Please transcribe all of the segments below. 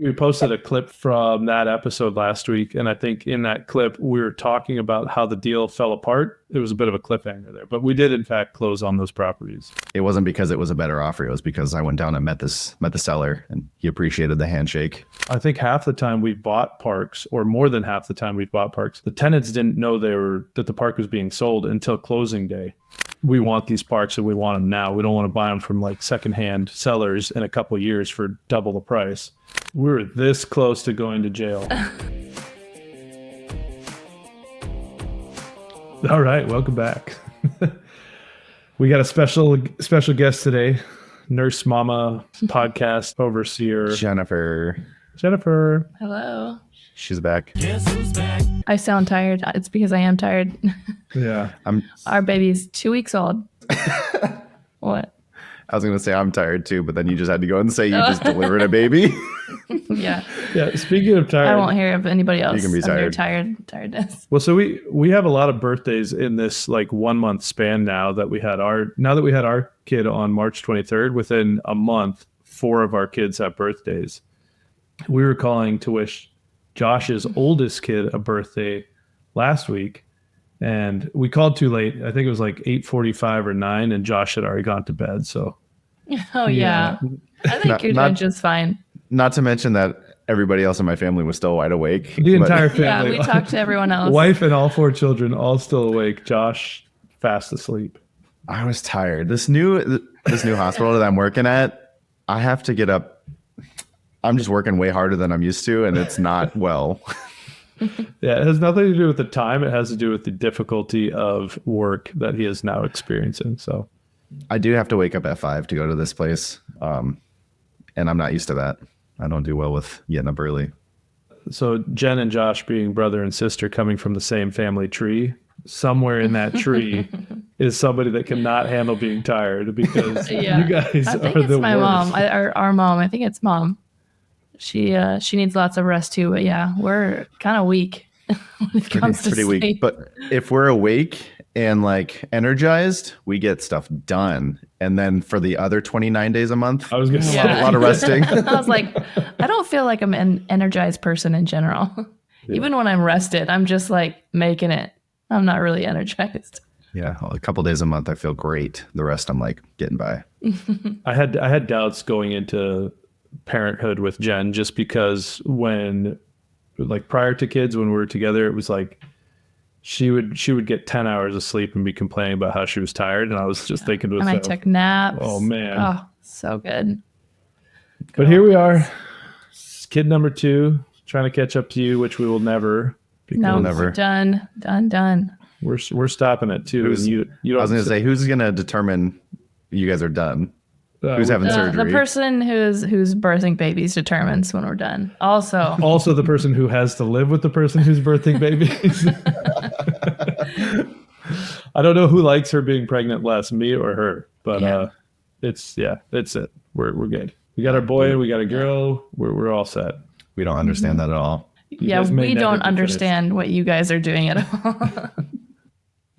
We posted a clip from that episode last week, and I think in that clip we were talking about how the deal fell apart. It was a bit of a cliffhanger there, but we did in fact close on those properties. It wasn't because it was a better offer. It was because I went down and met the seller, and he appreciated the handshake. I think half the time we bought parks, or more than half the time we bought parks, the tenants didn't know that the park was being sold until closing day. We want these parks and we want them now. We don't want to buy them from like secondhand sellers in a couple of years for double the price. We were this close to going to jail. All right, welcome back. We got a special guest today, Nurse Mama podcast overseer Jennifer. Hello. She's back. Guess who's back? I sound tired. It's because I am tired. Yeah. Our baby's 2 weeks old. What? I was going to say I'm tired too, but then you just had to go and say you just delivered a baby. Yeah. Yeah. Speaking of tired, I won't hear of anybody else. You can be of tired. their tiredness. Well, so we have a lot of birthdays in this like 1 month span now that we had our kid on March 23rd. Within a month, 4 of our kids have birthdays. We were calling to wish Josh's oldest kid a birthday last week, and we called too late. I think it was like 8:45 or 9, and Josh had already gone to bed. So, Oh yeah. I think you're doing just fine. Not to mention that everybody else in my family was still wide awake. The entire Yeah, family, we talked to everyone else. wife and all 4 children, all still awake. Josh fast asleep. I was tired. This new hospital that I'm working at, I have to get up. I'm just working way harder than I'm used to, and it's not well. Yeah, it has nothing to do with the time. It has to do with the difficulty of work that he is now experiencing. So I do have to wake up at 5 to go to this place, and I'm not used to that. I don't do well with getting up early. So Jen and Josh being brother and sister coming from the same family tree, somewhere in that tree is somebody that cannot handle being tired because Yeah. you guys I think are it's the my worst. mom. Our mom. I think it's mom. She needs lots of rest too. But yeah, we're kind of weak when it comes to Pretty sleep. weak. But if we're awake and like energized, we get stuff done. And then for the other 29 days a month, I was going to Yeah. say, a lot of resting. I was like, I don't feel like I'm an energized person in general. Even when I'm rested, I'm just like making it. I'm not really energized. Yeah, a couple days a month, I feel great. The rest, I'm like getting by. I had doubts going into parenthood with Jen just because when like prior to kids, when we were together, it was like she would get 10 hours of sleep and be complaining about how she was tired. And I was just thinking to And I myself, took naps. oh man. Oh, so good. But here we are, kid number 2, trying to catch up to you, which we will never. Because No, never. done. we're stopping it too. Who's- And you don't I was going to say, who's going to determine you guys are done? Who's having The surgery? person who's birthing babies determines when we're done. Also, also the person who has to live with the person who's birthing babies. I don't know who likes her being pregnant less, me or her, but Yeah. it's it. We're good. We got our boy, we got a girl. We're all set. We don't understand that at all. yeah, guys may we never don't be finished. understand what you guys are doing at all.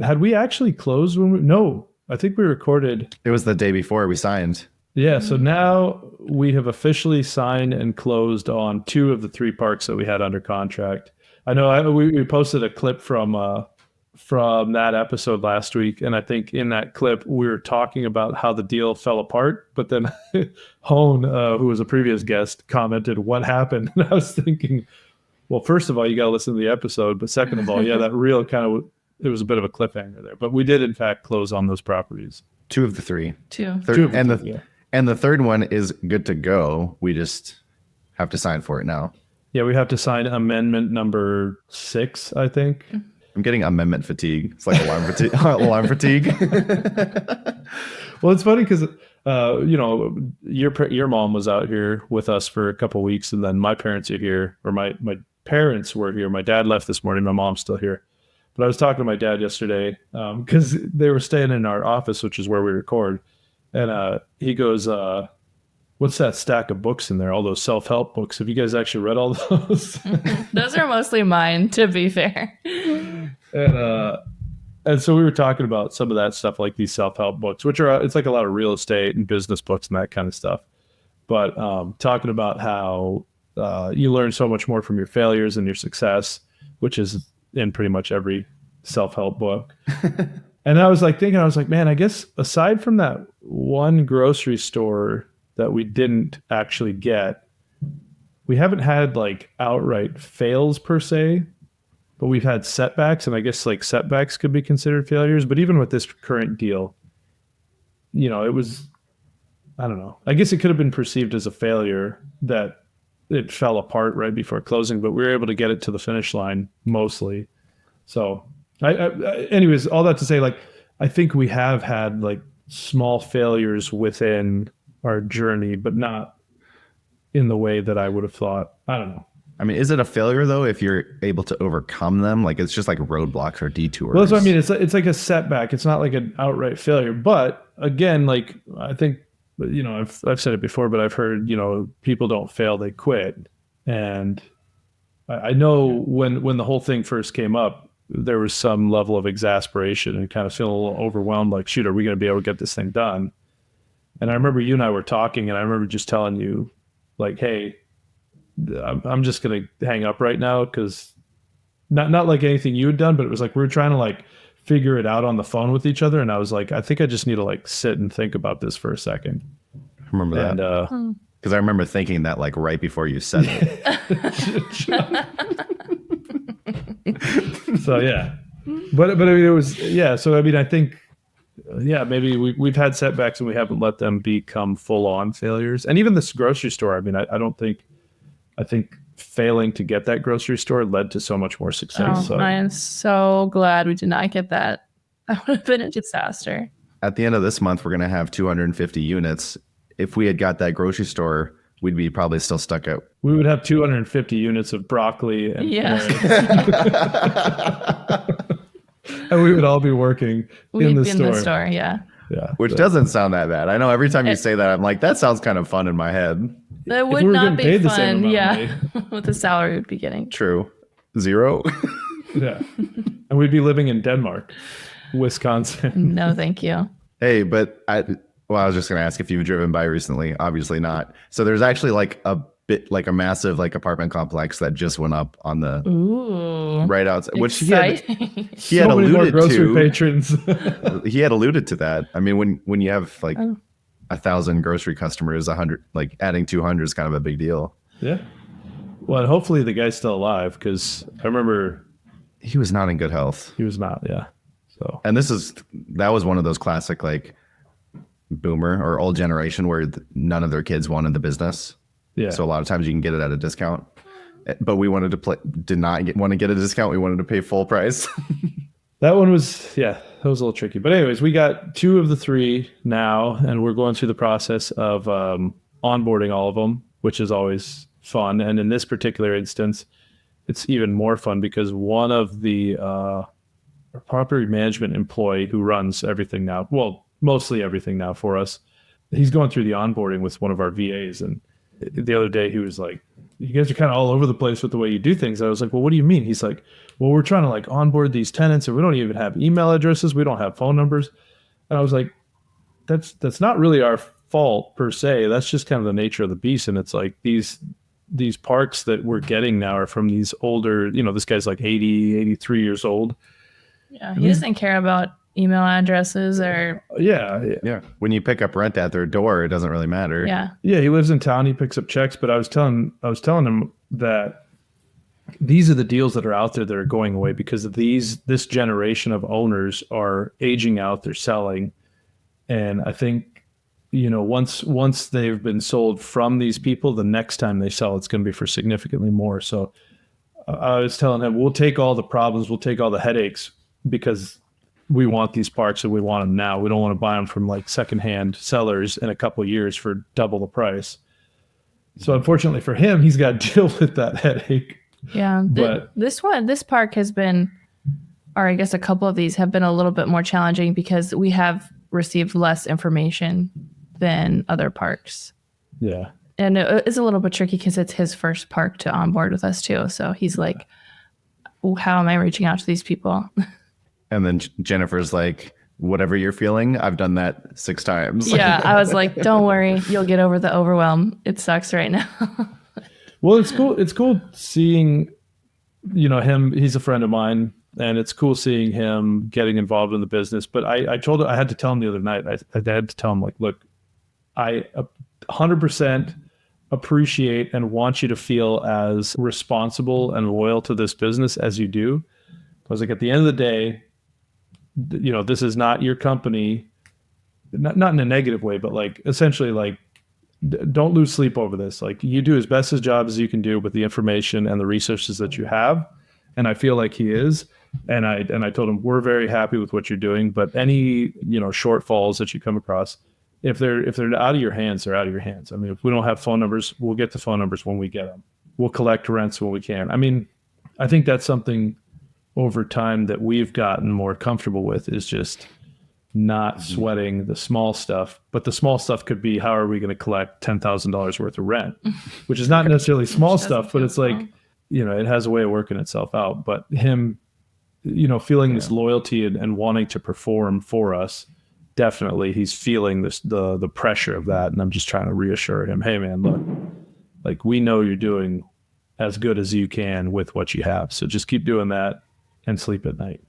Had we actually closed when we? No, I think we recorded. It was the day before we signed. Yeah, so now we have officially signed and closed on 2 of the 3 parks that we had under contract. I know we posted a clip from that episode last week, and I think in that clip we were talking about how the deal fell apart, but then Hone, who was a previous guest, commented, "What happened?" And I was thinking, well, first of all, you got to listen to the episode, but second of all, yeah, that real it was a bit of a cliffhanger there, but we did in fact close on those properties. 2 of the 3. Too. Third, 2 of and them, the yeah. and the third one is good to go. We just have to sign for it now. Yeah, we have to sign amendment number 6, I think. I'm getting amendment fatigue. It's like alarm fatigue. Alarm fatigue. Well, it's funny because your mom was out here with us for a couple weeks, and then my parents are here, or my parents were here. My dad left this morning. My mom's still here. But I was talking to my dad yesterday because they were staying in our office, which is where we record. And he goes, what's that stack of books in there? All those self-help books. Have you guys actually read all those? Those are mostly mine, to be fair. And so we were talking about some of that stuff, like these self-help books, which are, it's like a lot of real estate and business books and that kind of stuff. But talking about how You learn so much more from your failures and your success, which is in pretty much every self-help book. And I was like thinking, I was like, man, I guess aside from that one grocery store that we didn't actually get, we haven't had like outright fails per se, but we've had setbacks, and I guess like setbacks could be considered failures. But even with this current deal, it was, I don't know. I guess it could have been perceived as a failure that it fell apart right before closing, but we were able to get it to the finish line mostly. So anyways, all that to say, like, I think we have had like small failures within our journey, but not in the way that I would have thought. I don't know. I mean, is it a failure though if you're able to overcome them? Like it's just like roadblocks or detours. Well, that's what I mean. It's like a setback. It's not like an outright failure. But again, like I think, I've said it before, but I've heard, people don't fail, they quit. And I know when the whole thing first came up, there was some level of exasperation and kind of feeling a little overwhelmed, like, shoot, are we going to be able to get this thing done? And I remember you and I were talking, and I remember just telling you, like, hey, I'm just going to hang up right now, because not like anything you had done, but it was like we were trying to like figure it out on the phone with each other. And I was like, I think I just need to like sit and think about this for a second. I remember that. And because I remember thinking that like right before you said it. So yeah, but I mean, it was, yeah. So I mean, I think, yeah, maybe we've had setbacks and we haven't let them become full on failures. And even this grocery store, I mean, I think failing to get that grocery store led to so much more success. So I am so glad we did not get that. That would have been a disaster. At the end of this month, we're going to have 250 units. If we had got that grocery store, we'd be probably still stuck out. We would have 250 units of broccoli. And, and we would all be working in the store. Yeah. Which doesn't sound that bad. I know every time you say that, I'm like, that sounds kind of fun in my head. That would not be fun. Yeah. With the salary we'd be getting. True. 0. Yeah. And we'd be living in Denmark, Wisconsin. No, thank you. Hey, but I was just going to ask if you've driven by recently. Obviously not. So there's actually like a bit like a massive like apartment complex that just went up on the right outside, which he had so alluded more grocery to. Patrons. He had alluded to that. I mean, when you have like 1,000 grocery customers, 100, like adding 200 is kind of a big deal. Yeah. Well, and hopefully the guy's still alive, because I remember he was not in good health. He was not. Yeah. So, and that was one of those classic like boomer or old generation where none of their kids wanted the business. Yeah. So a lot of times you can get it at a discount, but we wanted to did not want to get a discount. We wanted to pay full price. That one was, that was a little tricky. But anyways, we got 2 of the 3 now, and we're going through the process of onboarding all of them, which is always fun. And in this particular instance, it's even more fun because one of the property management employee who runs everything now, well, mostly everything now for us, he's going through the onboarding with one of our VAs. And the other day he was like, you guys are kind of all over the place with the way you do things. I was like, well, what do you mean? He's like, well, we're trying to like onboard these tenants and we don't even have email addresses. We don't have phone numbers. And I was like, that's not really our fault per se. That's just kind of the nature of the beast. And it's like these parks that we're getting now are from these older, this guy's like 80, 83 years old. Yeah. He doesn't care about email addresses or. Yeah. When you pick up rent at their door, it doesn't really matter. Yeah. Yeah. He lives in town. He picks up checks, but I was telling him that these are the deals that are out there that are going away because of this generation of owners are aging out, they're selling. And I think, once they've been sold from these people, the next time they sell, it's going to be for significantly more. So I was telling him, we'll take all the problems, we'll take all the headaches because we want these parks and we want them now. We don't want to buy them from like secondhand sellers in a couple of years for double the price. So unfortunately for him, he's got to deal with that headache. Yeah. This park has been, or I guess a couple of these have been a little bit more challenging because we have received less information than other parks. Yeah. And it's a little bit tricky because it's his first park to onboard with us too. So he's like, how am I reaching out to these people? And then Jennifer's like, whatever you're feeling, I've done that 6 times. Yeah. I was like, don't worry. You'll get over the overwhelm. It sucks right now. Well, it's cool. It's cool seeing, him. He's a friend of mine, and it's cool seeing him getting involved in the business. But I told him, I had to tell him the other night. I had to tell him, like, look, I 100% appreciate and want you to feel as responsible and loyal to this business as you do. I was like, at the end of the day, this is not your company, not in a negative way, but like essentially, like, don't lose sleep over this. Like, you do as best a job as you can do with the information and the resources that you have. And I feel like he is. And I told him, we're very happy with what you're doing, but any, shortfalls that you come across, if they're out of your hands, they're out of your hands. I mean, if we don't have phone numbers, we'll get the phone numbers when we get them. We'll collect rents when we can. I mean, I think that's something over time that we've gotten more comfortable with, is just not sweating the small stuff. But the small stuff could be, how are we going to collect $10,000 worth of rent, which is not necessarily small stuff, but it's like, it has a way of working itself out. But him, feeling this loyalty and wanting to perform for us, definitely he's feeling the pressure of that. And I'm just trying to reassure him, hey man, look, like, we know you're doing as good as you can with what you have. So just keep doing that and sleep at night.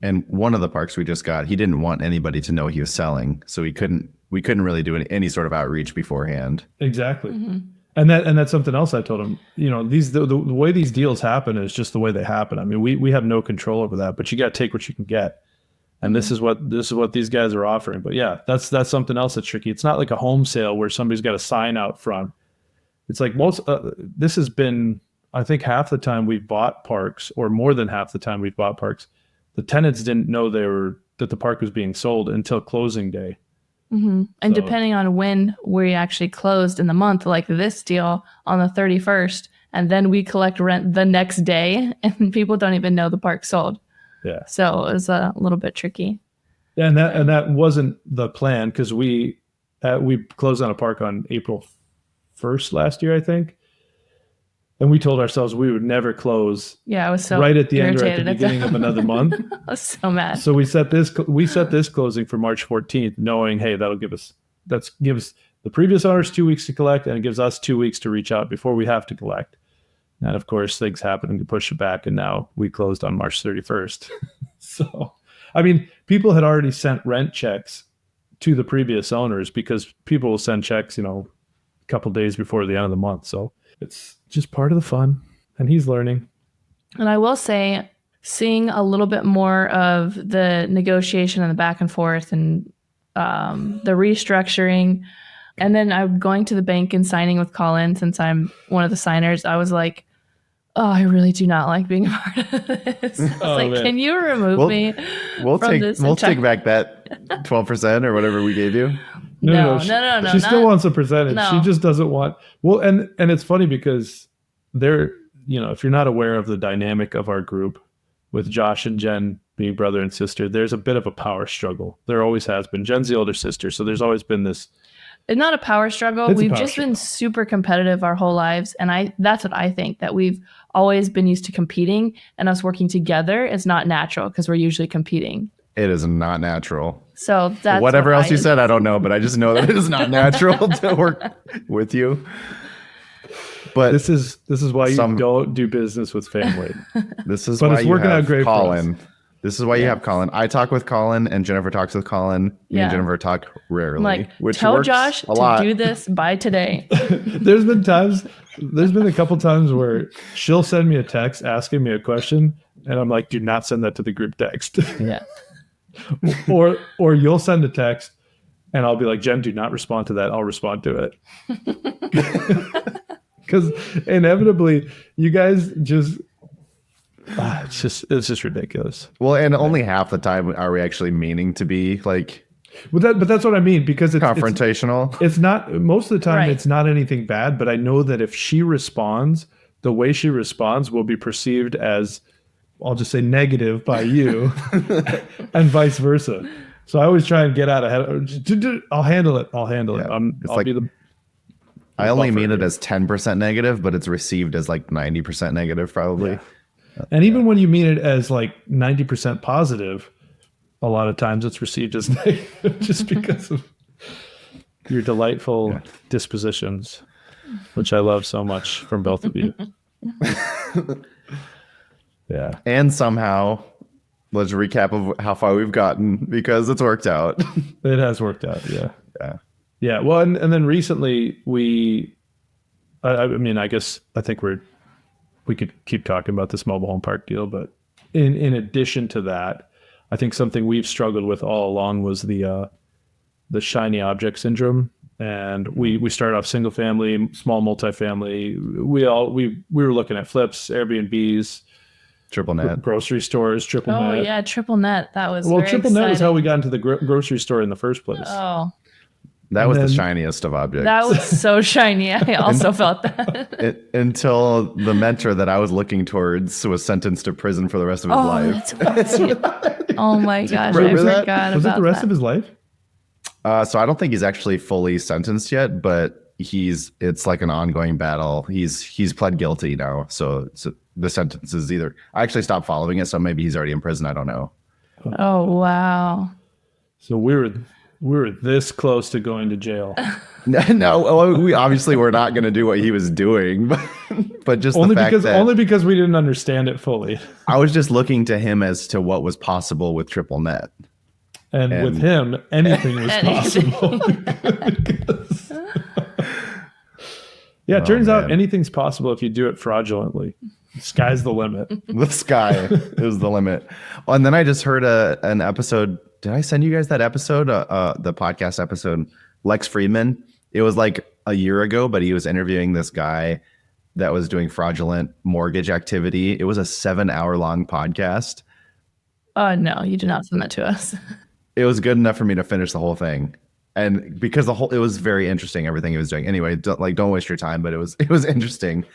And one of the parks we just got, he didn't want anybody to know he was selling. So we couldn't really do any sort of outreach beforehand. Exactly. Mm-hmm. And that's something else I told him. The way these deals happen is just the way they happen. I mean, we have no control over that, but you got to take what you can get. And this is what these guys are offering. But yeah, that's something else that's tricky. It's not like a home sale where somebody's got a sign out front. It's like this has been, I think, half the time we've bought parks, or more than half the time we've bought parks, the tenants didn't know that the park was being sold until closing day. Mm-hmm. And depending on when we actually closed in the month, like this deal on the 31st, and then we collect rent the next day, and people don't even know the park sold. Yeah. So it was a little bit tricky. Yeah, and that wasn't the plan, because we closed on a park on April 1st last year, I think. And we told ourselves we would never close. Yeah, I was so right at the end or at the beginning of another month. I was so mad. So we set this closing for March 14th, knowing, hey, that'll give us the previous owners 2 weeks to collect, and it gives us 2 weeks to reach out before we have to collect. And of course, things happen and push it back, and now we closed on March 31st. So, I mean, people had already sent rent checks to the previous owners, because people will send checks, a couple days before the end of the month. So it's just part of the fun, and he's learning. And I will say, seeing a little bit more of the negotiation and the back and forth and the restructuring, and then I'm going to the bank and signing with Colin, since I'm one of the signers. I was like, oh, I really do not like being a part of this. I was man. Can you remove me we'll from this? We'll take back that 12% or whatever we gave you. No. She still wants a percentage. No. She just doesn't want. Well, and it's funny because if you're not aware of the dynamic of our group with Josh and Jenn being brother and sister, there's a bit of a power struggle. There always has been. Jen's the older sister, so there's always been this. It's not a power struggle. We've just been super competitive our whole lives. And that's what I think, that we've always been used to competing, and us working together is not natural, because we're usually competing. It is not natural. So that's whatever else you said, I don't know, but I just know that it is not natural to work with you. But this is why you don't do business with family. This is why you have Colin. This is why you have Colin. I talk with Colin, and Jennifer talks with Colin. Me and Jennifer talk rarely. Which tell Josh to do this by today. There's been a couple times where she'll send me a text asking me a question, and I'm like, do not send that to the group text. Yeah. or you'll send a text, and I'll be like, Jen, do not respond to that. I'll respond to it. Because inevitably, you guys just. It's just ridiculous. Well, and only half the time are we actually meaning to be like. But that's what I mean, because it's confrontational. It's not most of the time. Right. It's not anything bad, but I know that if she responds, the way she responds will be perceived as, I'll just say, negative by you, and vice versa. So I always try and get out ahead. I'll handle it. I only mean it as 10% negative, but it's received as like 90% negative, probably. Yeah. And even when you mean it as like 90% positive, a lot of times it's received as negative, just because of your delightful dispositions. which I love so much from both of you. Yeah. And somehow, let's recap of how far we've gotten because it's worked out. It has worked out. Yeah. Yeah. Yeah. Well, and then recently I mean, I guess I think we could keep talking about this mobile home park deal, but in addition to that, I think something we've struggled with all along was the shiny object syndrome. And we started off single family, small multifamily. We were looking at flips, Airbnbs, Triple net, grocery stores, triple net. Oh yeah, triple net. That was well, very triple exciting. net was how we got into the grocery store in the first place. Oh, that was the shiniest of objects. that was so shiny. I also felt that. Until the mentor that I was looking towards was sentenced to prison for the rest of his life. That's oh my gosh, I Remember that? forgot Was it about the rest that. of his life? So I don't think he's actually fully sentenced yet, but it's like an ongoing battle. He's pled guilty now, so the sentence is either I actually stopped following it, so maybe he's already in prison. I don't know. Oh wow. So we were this close to going to jail. No, we obviously were not going to do what he was doing, but just only the fact because we didn't understand it fully. I was just looking to him as to what was possible with triple net. And with him, anything was possible. Yeah, it turns out anything's possible if you do it fraudulently. Sky's the limit. The sky is the limit. Oh, and then I just heard an episode. Did I send you guys that episode? The podcast episode, Lex Friedman. It was like a year ago, but he was interviewing this guy that was doing fraudulent mortgage activity. It was a 7-hour long podcast. Oh no, you did not send that to us. It was good enough for me to finish the whole thing. And because it was very interesting, everything he was doing. Anyway, don't waste your time, but it was interesting.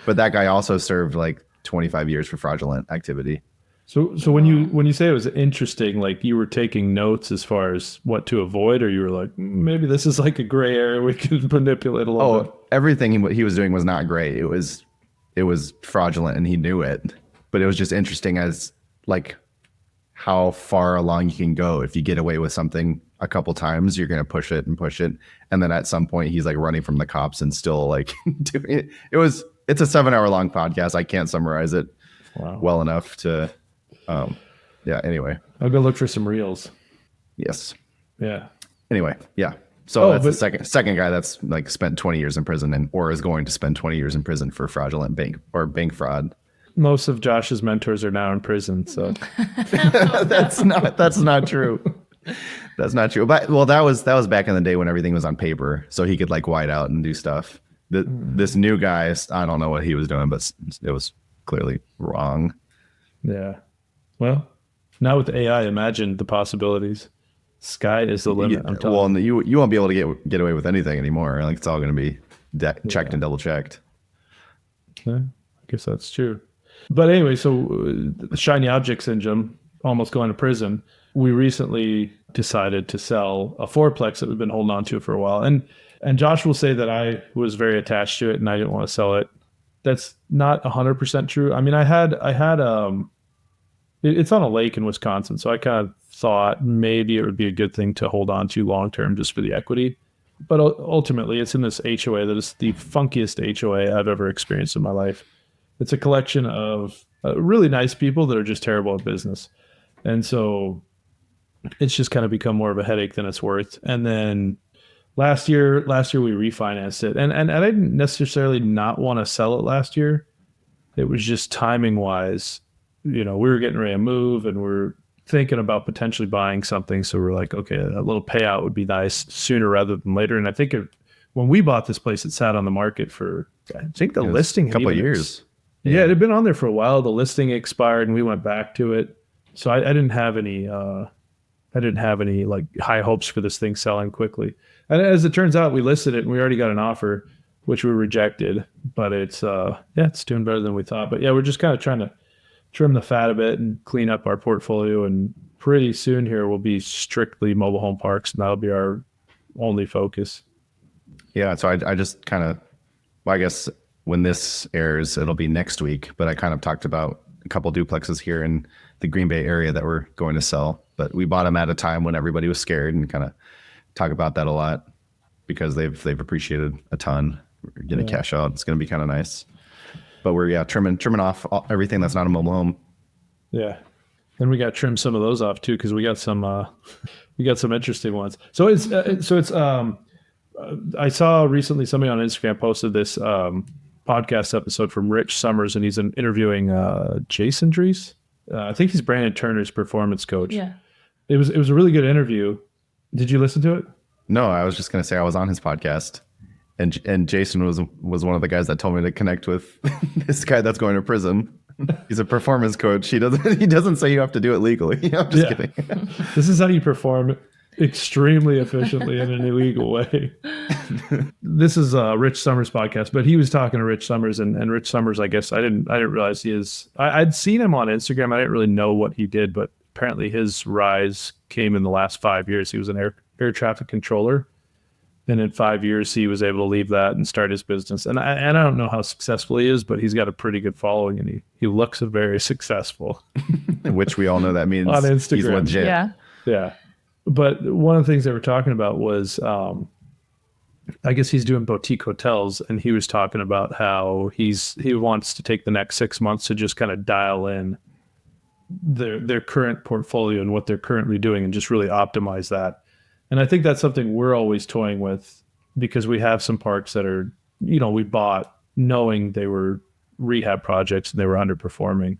But that guy also served like 25 years for fraudulent activity. So when you say it was interesting, like you were taking notes as far as what to avoid, or you were like, maybe this is like a gray area we could manipulate a little bit. Everything he was doing was not gray. It was fraudulent and he knew it. But it was just interesting as like how far along you can go. If you get away with something a couple times, you're going to push it. And then at some point he's like running from the cops and still like doing it. It's a 7-hour long podcast. I can't summarize it well enough to, anyway. I'll go look for some reels. Yes. Yeah. Anyway. Yeah. So that's the second guy that's like spent 20 years in prison or is going to spend 20 years in prison for fraudulent bank fraud. Most of Josh's mentors are now in prison, so that's not true. That's not true. But that was back in the day when everything was on paper, so he could like white out and do stuff. This new guy, I don't know what he was doing, but it was clearly wrong. Yeah. Well, now with AI, imagine the possibilities. Sky is the limit. I'm telling you. Well, you won't be able to get away with anything anymore. Like it's all going to be checked and double checked. Yeah, I guess that's true. But anyway, so the shiny object syndrome, almost going to prison. We recently decided to sell a fourplex that we've been holding on to for a while. And Josh will say that I was very attached to it and I didn't want to sell it. That's not 100% true. I mean, it's on a lake in Wisconsin. So I kind of thought maybe it would be a good thing to hold on to long-term just for the equity. But ultimately it's in this HOA that is the funkiest HOA I've ever experienced in my life. It's a collection of really nice people that are just terrible at business. And so it's just kind of become more of a headache than it's worth. And then last year we refinanced it. And I didn't necessarily not want to sell it last year. It was just timing wise, we were getting ready to move and we're thinking about potentially buying something. So we're like, okay, a little payout would be nice sooner rather than later. And I think when we bought this place, it sat on the market for, I think the listing a couple of years. Yeah, it had been on there for a while. The listing expired and we went back to it. So I didn't have any like high hopes for this thing selling quickly. And as it turns out, we listed it and we already got an offer, which we rejected, but it's doing better than we thought. But yeah, we're just kind of trying to trim the fat a bit and clean up our portfolio. And pretty soon here will be strictly mobile home parks. And that'll be our only focus. Yeah. So I just kind of, I guess when this airs, it'll be next week, but I kind of talked about a couple duplexes here in the Green Bay area that we're going to sell, but we bought them at a time when everybody was scared and kind of talk about that a lot because they've appreciated a ton We're going to cash out. It's going to be kind of nice. But we're trimming off everything that's not a mobile home. Yeah. And we got to trim some of those off too, because we got some interesting ones. So it's I saw recently somebody on Instagram posted this podcast episode from Rich Summers, and he's interviewing Jason Drees. I think he's Brandon Turner's performance coach. Yeah. It was a really good interview. Did you listen to it? No, I was just going to say I was on his podcast, and Jason was one of the guys that told me to connect with this guy that's going to prison. He's a performance coach. He doesn't say you have to do it legally. I'm just kidding. This is how you perform extremely efficiently in an illegal way. This is Rich Summers' podcast, but he was talking to Rich Summers, and Rich Summers, I guess I didn't realize he is. I'd seen him on Instagram. I didn't really know what he did, but apparently his rise came in the last 5 years. He was an air traffic controller, and in 5 years he was able to leave that and start his business. And I don't know how successful he is, but he's got a pretty good following, and he looks very successful. Which we all know that means on Instagram. He's legit. Yeah. But one of the things they were talking about was, I guess he's doing boutique hotels, and he was talking about how he wants to take the next 6 months to just kind of dial in their current portfolio and what they're currently doing, and just really optimize that. And I think that's something we're always toying with, because we have some parks that are, we bought knowing they were rehab projects and they were underperforming.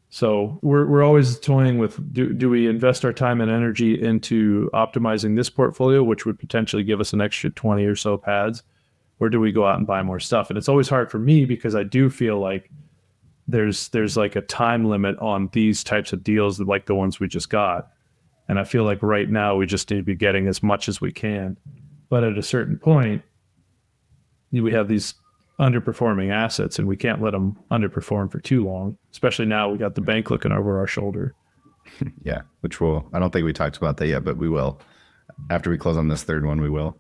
So we're always toying with, do we invest our time and energy into optimizing this portfolio, which would potentially give us an extra 20 or so pads, or do we go out and buy more stuff? And it's always hard for me, because I do feel like there's like a time limit on these types of deals, like the ones we just got. And I feel like right now we just need to be getting as much as we can. But at a certain point, we have these underperforming assets, and we can't let them underperform for too long, especially now we got the bank looking over our shoulder. Yeah, which I don't think we talked about that yet, but we will. After we close on this third one, we will.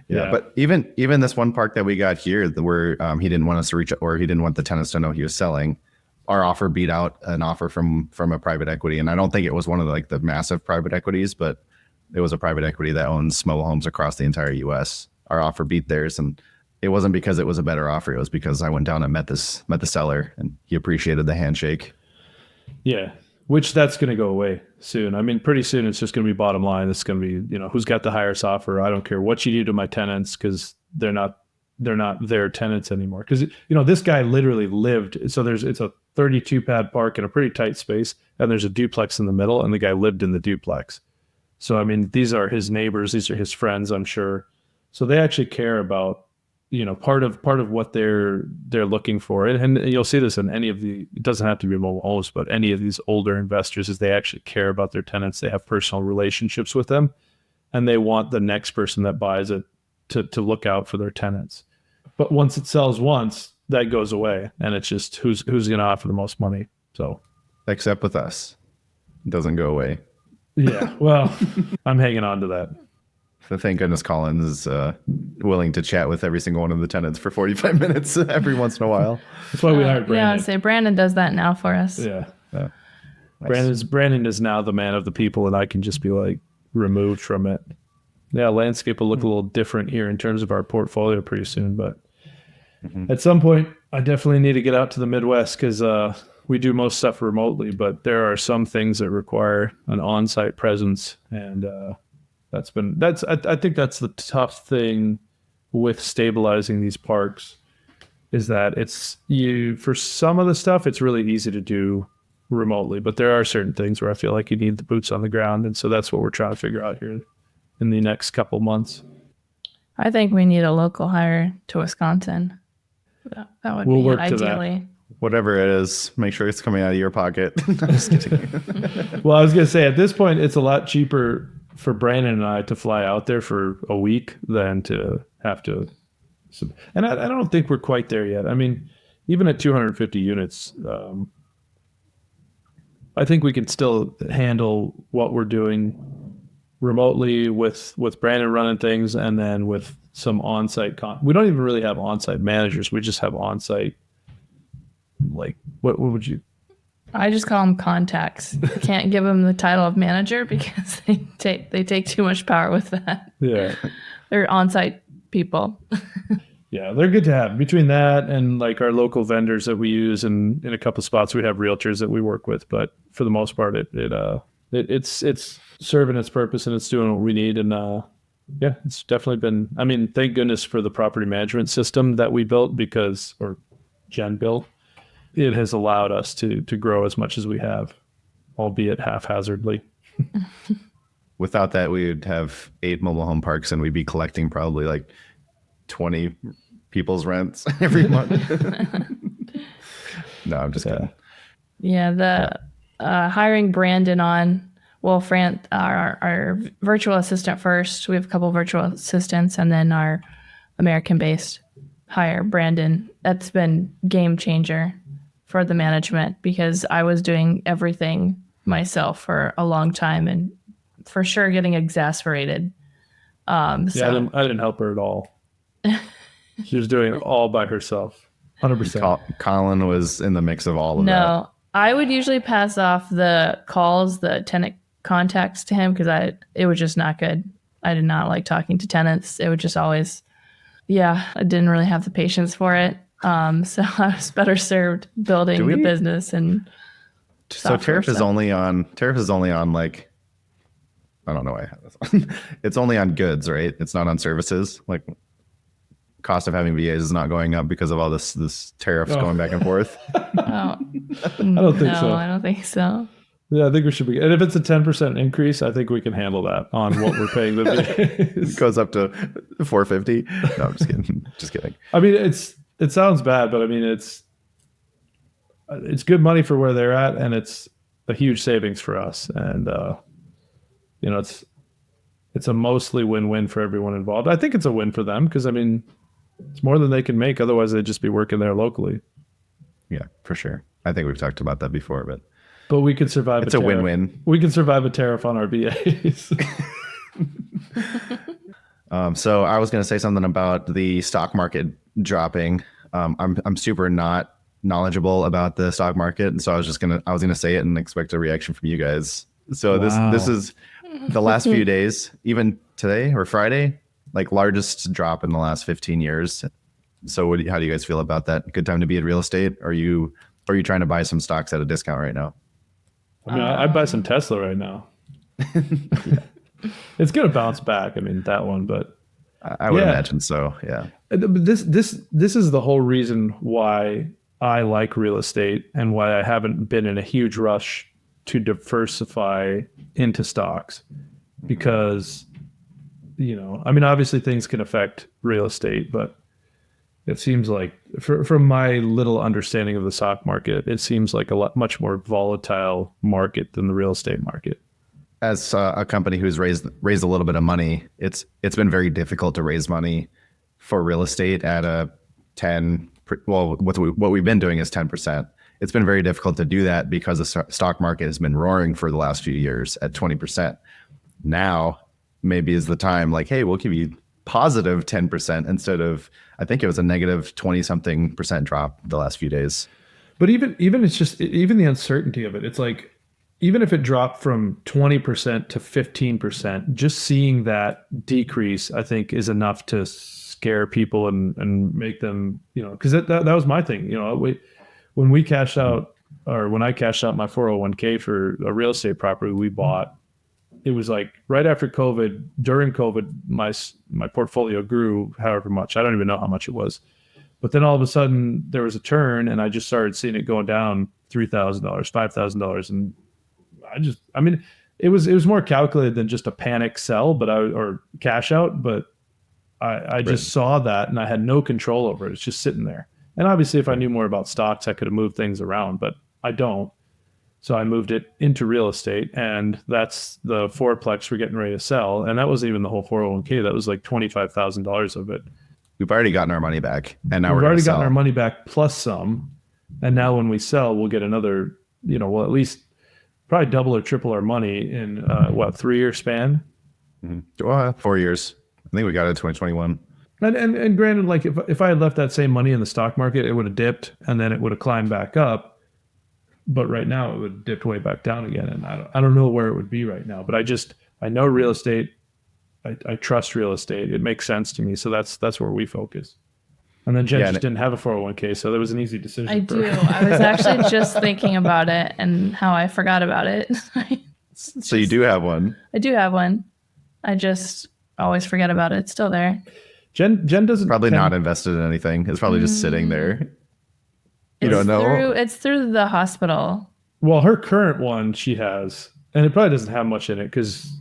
Yeah, but even this one park that we got here, where he didn't want us to reach, or he didn't want the tenants to know he was selling, our offer beat out an offer from a private equity. And I don't think it was one of the massive private equities, but it was a private equity that owns mobile homes across the entire US. Our offer beat theirs, and it wasn't because it was a better offer. It was because I went down and met the seller, and he appreciated the handshake. Yeah. Which that's going to go away soon. I mean, pretty soon it's just going to be bottom line. It's going to be, who's got the highest offer. I don't care what you do to my tenants, because they're not their tenants anymore. Because, this guy literally lived. So it's a 32 pad park in a pretty tight space, and there's a duplex in the middle, and the guy lived in the duplex. So, I mean, these are his neighbors. These are his friends, I'm sure. So they actually care about, part of what they're looking for. And you'll see this in any of it doesn't have to be mobile homes, but any of these older investors, is they actually care about their tenants. They have personal relationships with them, and they want the next person that buys it to look out for their tenants. But once it sells once, that goes away, and it's just who's going to offer the most money. So, except with us, it doesn't go away. Yeah, well, I'm hanging on to that. So thank goodness Colin is willing to chat with every single one of the tenants for 45 minutes every once in a while. That's why we hired Brandon. Yeah, I'd say Brandon does that now for us. Yeah. Nice. Brandon is now the man of the people, and I can just be removed from it. Yeah, landscape will look a little different here in terms of our portfolio pretty soon, but at some point I definitely need to get out to the Midwest, because we do most stuff remotely, but there are some things that require an on-site presence, and I think that's the tough thing with stabilizing these parks, is that for some of the stuff it's really easy to do remotely, but there are certain things where I feel like you need the boots on the ground, and so that's what we're trying to figure out here in the next couple months. I think we need a local hire to Wisconsin. That would be ideally. Whatever it is, make sure it's coming out of your pocket. I'm just kidding. Well, I was going to say, at this point, it's a lot cheaper for Brandon and I to fly out there for a week than to have to. And I don't think we're quite there yet. I mean, even at 250 units, I think we can still handle what we're doing remotely with Brandon running things, and then with some on-site we don't even really have on-site managers. We just have on-site, what would you? I just call them contacts. Can't give them the title of manager because they take too much power with that. Yeah. They're on-site people. Yeah, they're good to have. Between that and like our local vendors that we use, and in a couple of spots we have realtors that we work with. But for the most part, it's serving its purpose and it's doing what we need. And yeah, it's definitely been. I mean, thank goodness for the property management system that we built or Jenn built. It has allowed us to grow as much as we have, albeit haphazardly. Without that, we would have 8 mobile home parks and we'd be collecting probably like 20 people's rents every month. No, I'm just kidding. Yeah, hiring Brandon on, our virtual assistant first. We have a couple of virtual assistants, and then our American-based hire, Brandon. That's been game changer for the management because I was doing everything myself for a long time and for sure getting exasperated. I didn't help her at all. She was doing it all by herself. 100%. Colin was in the mix of all of that. No, I would usually pass off the calls, the tenant contacts to him because it was just not good. I did not like talking to tenants. It would just always, I didn't really have the patience for it. So I was better served building the business and. So tariff is only on like, I don't know why I have this on. It's only on goods, right? It's not on services. Like cost of having VAs is not going up because of all this tariffs going back and forth. I don't think so. I don't think so. Yeah, I think we should be. And if it's a 10% increase, I think we can handle that on what we're paying the VAs. It goes up to $450. No, I'm just kidding. Just kidding. I mean, it sounds bad, but I mean, it's good money for where they're at, and it's a huge savings for us. And it's a mostly win-win for everyone involved. I think it's a win for them because I mean, it's more than they can make. Otherwise, they'd just be working there locally. Yeah, for sure. I think we've talked about that before, but we could survive. It's a win-win. We can survive a tariff on our VAs. So I was going to say something about the stock market dropping. I'm super not knowledgeable about the stock market, and so I was going to say it and expect a reaction from you guys. So this is the last few days, even today or Friday, like largest drop in the last 15 years. So how do you guys feel about that? Good time to be in real estate? Are you trying to buy some stocks at a discount right now? I mean, I'd buy some Tesla right now. It's going to bounce back. I mean, that one, but I would imagine so. Yeah. This is the whole reason why I like real estate and why I haven't been in a huge rush to diversify into stocks, because, I mean, obviously things can affect real estate, but it seems like from my little understanding of the stock market, it seems like much more volatile market than the real estate market. As a company who's raised a little bit of money, it's been very difficult to raise money for real estate at a 10. Well, what we've been doing is 10%. It's been very difficult to do that because the stock market has been roaring for the last few years at 20%. Now, maybe is the time, like, hey, we'll give you positive 10% instead of, I think it was a negative 20-something% drop the last few days. But even it's just, even the uncertainty of it, it's like, even if it dropped from 20% to 15%, just seeing that decrease, I think, is enough to scare people and make them, because that was my thing. When I cashed out my 401k for a real estate property we bought, it was like right after COVID. During COVID, my portfolio grew however much. I don't even know how much it was. But then all of a sudden there was a turn and I just started seeing it going down $3,000, $5,000. And it was more calculated than just a panic sell, or cash out. But I just saw that and I had no control over it. It's just sitting there. And obviously if I knew more about stocks, I could have moved things around, but I don't. So I moved it into real estate, and that's the fourplex we're getting ready to sell. And that wasn't even the whole 401k. That was like $25,000 of it. We've already gotten our money back, and now we've already gotten our money back plus some. And now when we sell, we'll get another, we'll at least probably double or triple our money in 3-year span? Mm-hmm. 4 years. I think we got it in 2021. And granted, like if I had left that same money in the stock market, it would have dipped and then it would have climbed back up. But right now it would have dipped way back down again. And I don't know where it would be right now. But I know real estate I trust real estate. It makes sense to me. So that's where we focus. And then Jen just didn't have a 401k, so that was an easy decision. I do. I was actually just thinking about it and how I forgot about it. So you do have one. I do have one. I just always forget about it. It's still there. Jen doesn't probably not invested in anything. It's probably just sitting there. You don't know. It's through the hospital. Well, her current one she has, and it probably doesn't have much in it because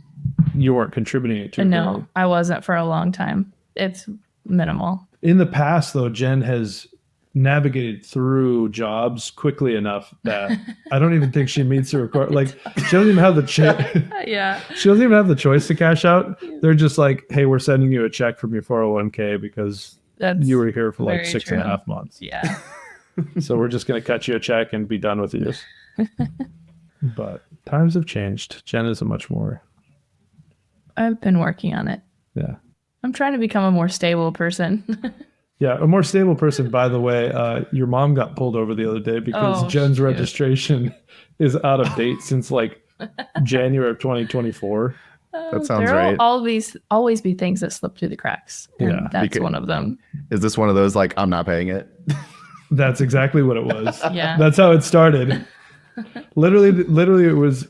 you weren't contributing it to. No, I wasn't for a long time. It's minimal. In the past, though, Jen has navigated through jobs quickly enough that I don't even think she meets the record. Like, she doesn't even have the She doesn't even have the choice to cash out. They're just like, hey, we're sending you a check from your 401k because you were here for like 6.5 months. Yeah. So we're just going to cut you a check and be done with you. But times have changed. Jen is a much more. I've been working on it. Yeah. I'm trying to become a more stable person. Yeah, a more stable person. By the way, your mom got pulled over the other day because Jen's registration is out of date since like January of 2024. That sounds right. There'll always be things that slip through the cracks. And that's one of them. Is this one of those like, I'm not paying it? That's exactly what it was. Yeah. That's how it started. Literally it was,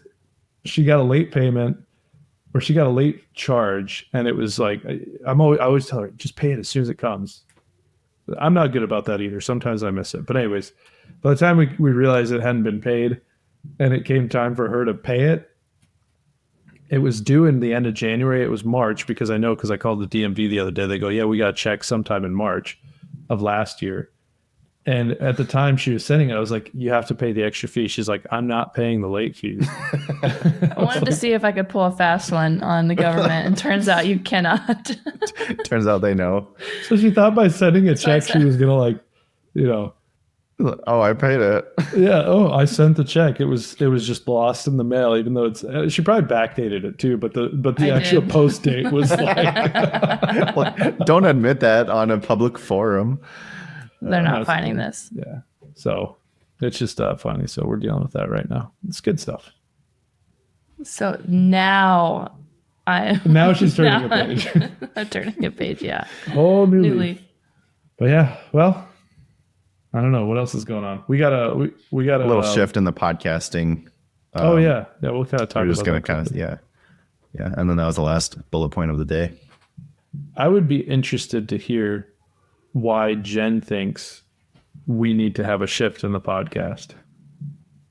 she got a late payment. Or she got a late charge, and it was like I always tell her, just pay it as soon as it comes. I'm not good about that either. Sometimes I miss it. But anyways, by the time we realized it hadn't been paid, and it came time for her to pay it, it was due in the end of January. It was March because I called the DMV the other day. They go, yeah, we got a check sometime in March of last year. And at the time she was sending it, I was like, you have to pay the extra fee. She's like, I'm not paying the late fees. I wanted to see if I could pull a fast one on the government, and turns out you cannot. Turns out they know. So she thought by sending a check, she was going to oh, I paid it. Yeah. Oh, I sent the check. It was just lost in the mail, even though she probably backdated it too, but the actual post date was like, well, don't admit that on a public forum. They're not finding this. Yeah. So it's just funny. So we're dealing with that right now. It's good stuff. So now she's turning a page. I'm turning a page. Yeah. Whole new leaf. But yeah, well, I don't know what else is going on. We got a little shift in the podcasting. Yeah. We'll kind of talk. We're just going to yeah. And then that was the last bullet point of the day. I would be interested to hear why Jen thinks we need to have a shift in the podcast.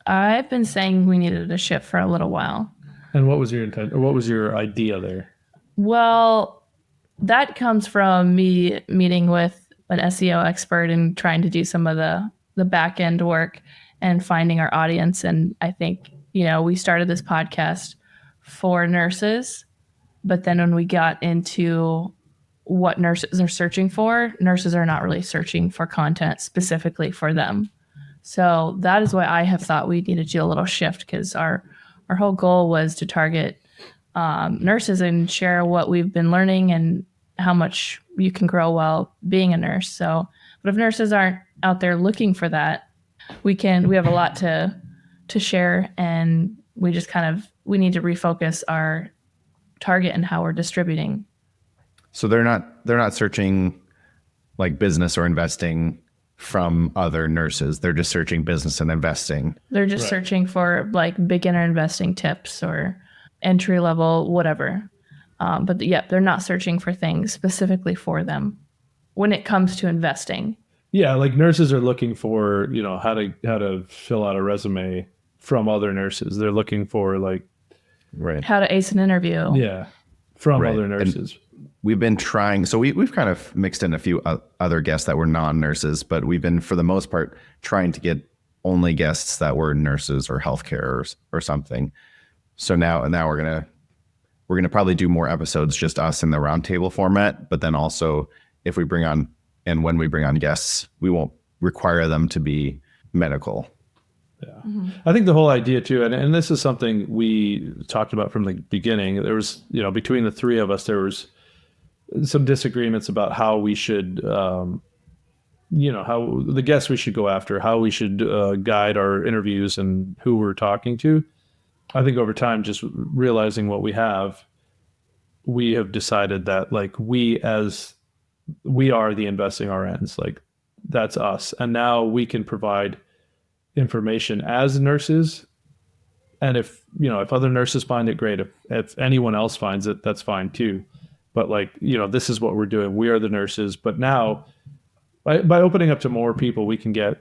I've been saying we needed a shift for a little while. And what was your intent, or what was your idea there? Well, that comes from me meeting with an SEO expert and trying to do some of the back end work and finding our audience. And I think, we started this podcast for nurses, but then when we got into what nurses are searching for, nurses are not really searching for content specifically for them. So that is why I have thought we needed to do a little shift, because our whole goal was to target nurses and share what we've been learning and how much you can grow while being a nurse. So, but if nurses aren't out there looking for that, we have a lot to share, and we just we need to refocus our target and how we're distributing. So they're not searching like business or investing from other nurses. They're just searching business and investing. They're just searching for like beginner investing tips or entry level, whatever. But they're not searching for things specifically for them when it comes to investing. Yeah, like nurses are looking for, how to fill out a resume from other nurses. They're looking for how to ace an interview. Yeah, from other nurses. And we've been trying, so we've kind of mixed in a few other guests that were non-nurses, but we've been, for the most part, trying to get only guests that were nurses or healthcare or something. So now we're gonna probably do more episodes, just us in the roundtable format. But then also, if we bring on and when we bring on guests, we won't require them to be medical. Yeah, I think the whole idea too, and this is something we talked about from the beginning. There was, between the three of us, there was some disagreements about how we should, how the guests we should go after, how we should guide our interviews and who we're talking to. I think over time, just realizing what we have, we have decided that like we are the investing RNs, like that's us. And now we can provide information as nurses. And if other nurses find it great, if anyone else finds it, that's fine too. But like, this is what we're doing. We are the nurses. But now by opening up to more people, we can get,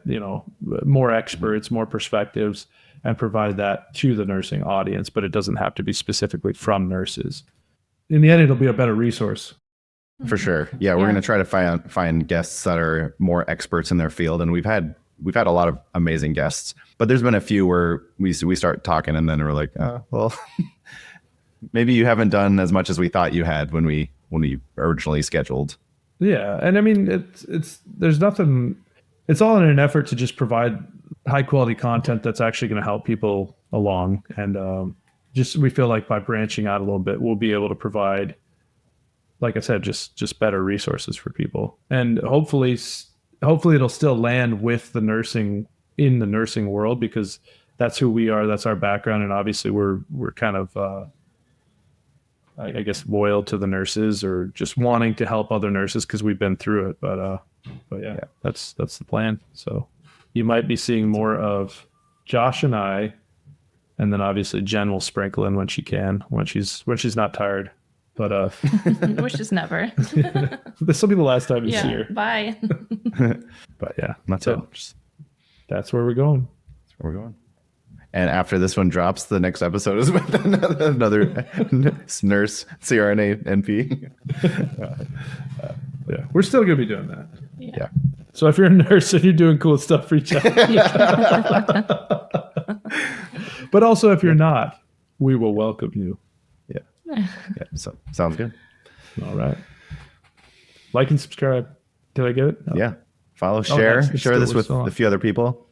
more experts, more perspectives, and provide that to the nursing audience. But it doesn't have to be specifically from nurses. In the end, it'll be a better resource. For sure. Yeah, we're going to try to find guests that are more experts in their field. And we've had a lot of amazing guests, but there's been a few where we start talking and then we're like, well, maybe you haven't done as much as we thought you had when we originally scheduled. Yeah. And I mean, there's nothing, it's all in an effort to just provide high quality content that's actually going to help people along. And we feel like by branching out a little bit, we'll be able to provide, like I said, just better resources for people. And hopefully it'll still land with the nursing in the nursing world, because that's who we are. That's our background. And obviously we're kind of, I guess, loyal to the nurses or just wanting to help other nurses because we've been through it. But yeah, that's the plan. So you might be seeing more of Josh and I, and then obviously Jenn will sprinkle in when she can, when she's not tired. But which is never. This will be the last time you see her. Bye. But yeah, that's where we're going. That's where we're going. And after this one drops, the next episode is with another nurse, CRNA, NP. Yeah, we're still going to be doing that. Yeah. So if you're a nurse and you're doing cool stuff, reach out. But also, if you're not, we will welcome you. Yeah. So sounds good. All right. Like and subscribe. Did I get it? No. Yeah. Follow, share this with on. a few other people.